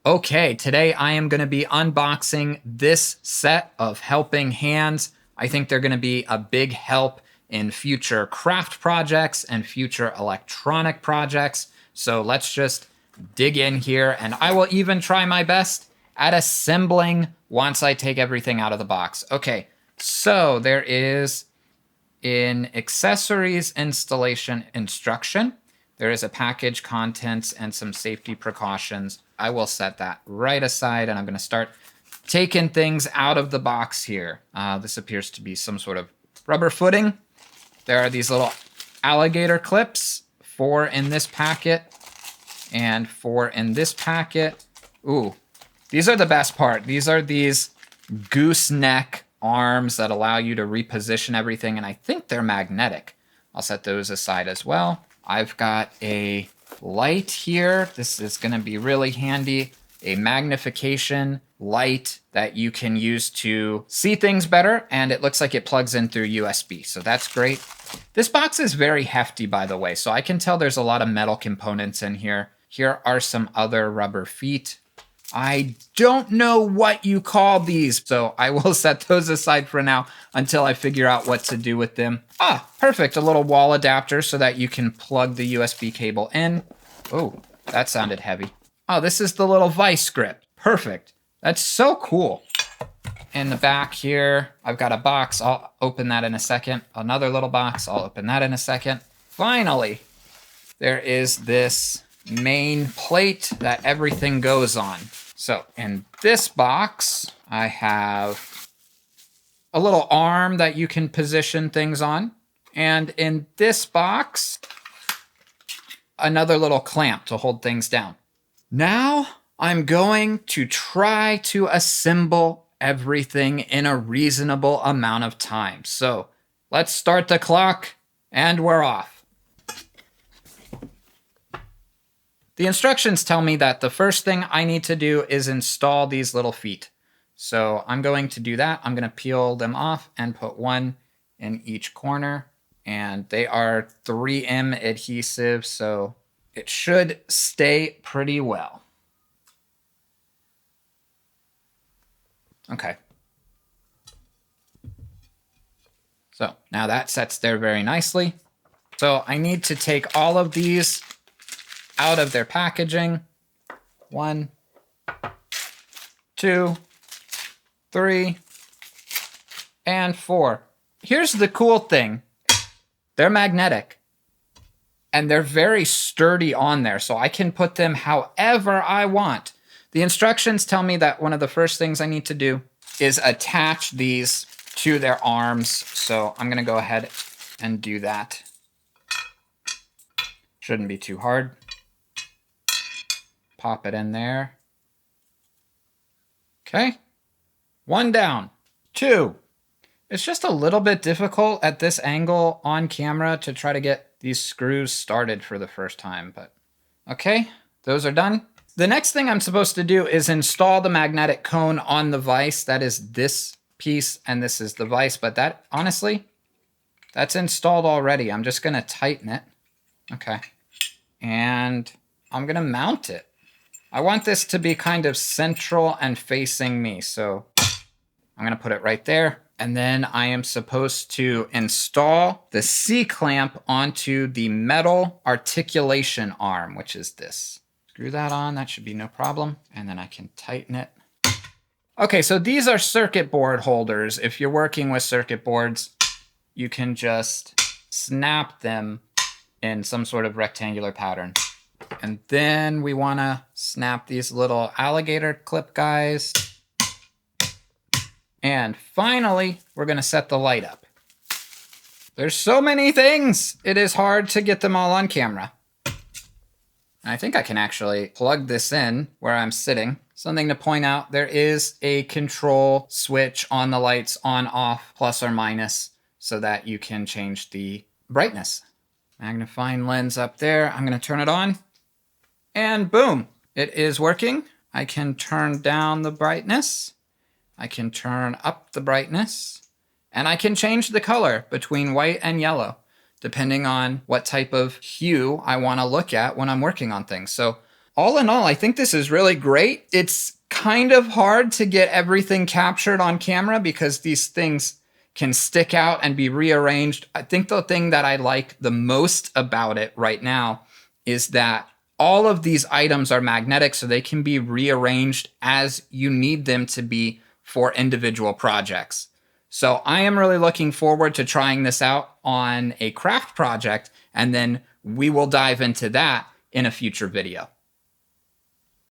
Okay, today I am going to be unboxing this set of helping hands. I think they're going to be a big help in future craft projects and future electronic projects. So let's just dig in here, and I will even try my best at assembling once I take everything out of the box. Okay, so there is in accessories installation instruction. There is a package, contents, and some safety precautions. I will set that right aside, and I'm going to start taking things out of the box here. This appears to be some sort of rubber footing. There are these little alligator clips, 4 in this packet and 4 in this packet. Ooh, these are the best part. These are these gooseneck arms that allow you to reposition everything, and I think they're magnetic. I'll set those aside as well. I've got a light here. This is going to be really handy. A magnification light that you can use to see things better, and it looks like it plugs in through USB, so that's great. This box is very hefty, by the way, so I can tell there's a lot of metal components in here. Here are some other rubber feet. I don't know what you call these, so I will set those aside for now until I figure out what to do with them. Ah, perfect, a little wall adapter so that you can plug the USB cable in. Oh, that sounded heavy. Oh, this is the little vice grip. Perfect. That's so cool. In the back here, I've got a box. I'll open that in a second. Another little box. I'll open that in a second. Finally, there is this main plate that everything goes on. So in this box, I have a little arm that you can position things on. And in this box, another little clamp to hold things down. Now I'm going to try to assemble everything in a reasonable amount of time. So let's start the clock, and we're off. The instructions tell me that the first thing I need to do is install these little feet. So I'm going to do that. I'm going to peel them off and put one in each corner. And they are 3M adhesive, so it should stay pretty well. Okay. So now that sets there very nicely. So I need to take all of these out of their packaging. 1, 2, 3, and 4. Here's the cool thing. They're magnetic, and they're very sturdy on there, so I can put them however I want. The instructions tell me that one of the first things I need to do is attach these to their arms, so I'm going to go ahead and do that. Shouldn't be too hard. Pop it in there. Okay. 1 down. 2. It's just a little bit difficult at this angle on camera to try to get these screws started for the first time, but okay, those are done. The next thing I'm supposed to do is install the magnetic cone on the vise. That is this piece, and this is the vise, but that, honestly, that's installed already. I'm just gonna tighten it. Okay. And I'm gonna mount it. I want this to be kind of central and facing me, so I'm gonna put it right there. And then I am supposed to install the C-clamp onto the metal articulation arm, which is this. Screw that on, that should be no problem. And then I can tighten it. Okay, so these are circuit board holders. If you're working with circuit boards, you can just snap them in some sort of rectangular pattern. And then we wanna snap these little alligator clip guys. And finally, we're gonna set the light up. There's so many things. It is hard to get them all on camera. I think I can actually plug this in where I'm sitting. Something to point out, there is a control switch on the lights, on, off, plus or minus, so that you can change the brightness. Magnifying lens up there. I'm gonna turn it on. And boom, it is working. I can turn down the brightness. I can turn up the brightness, and I can change the color between white and yellow, depending on what type of hue I want to look at when I'm working on things. So All in all, I think this is really great. It's kind of hard to get everything captured on camera because these things can stick out and be rearranged. I think the thing that I like the most about it right now is that all of these items are magnetic, so they can be rearranged as you need them to be for individual projects. So I am really looking forward to trying this out on a craft project, and then we will dive into that in a future video.